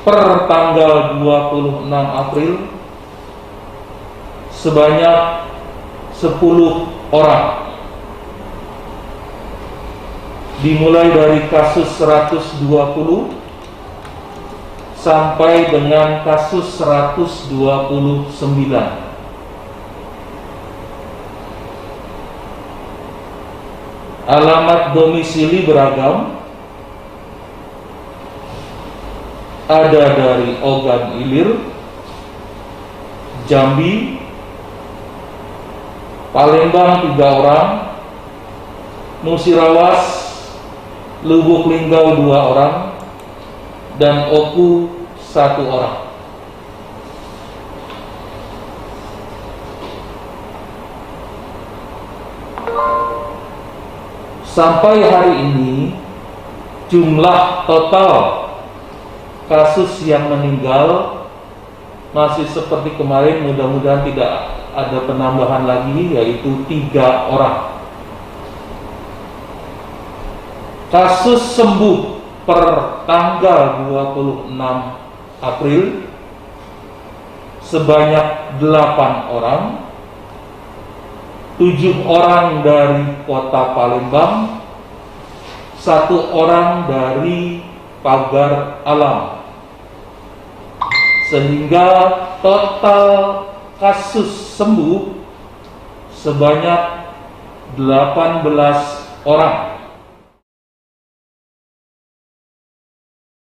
per tanggal 26 April sebanyak 10 orang. Dimulai dari kasus 120 sampai dengan kasus 129. Alamat domisili beragam, ada dari Ogan Ilir, Jambi, Palembang 3 orang, Musirawas, Lubuk Linggau 2 orang, dan Oku 1 orang. Sampai hari ini jumlah total kasus yang meninggal masih seperti kemarin, mudah-mudahan tidak ada penambahan lagi, yaitu 3 orang. Kasus sembuh per tanggal 26 April sebanyak 8 orang, 7 orang dari Kota Palembang, 1 orang dari Pagar Alam, sehingga total kasus sembuh sebanyak 18 orang.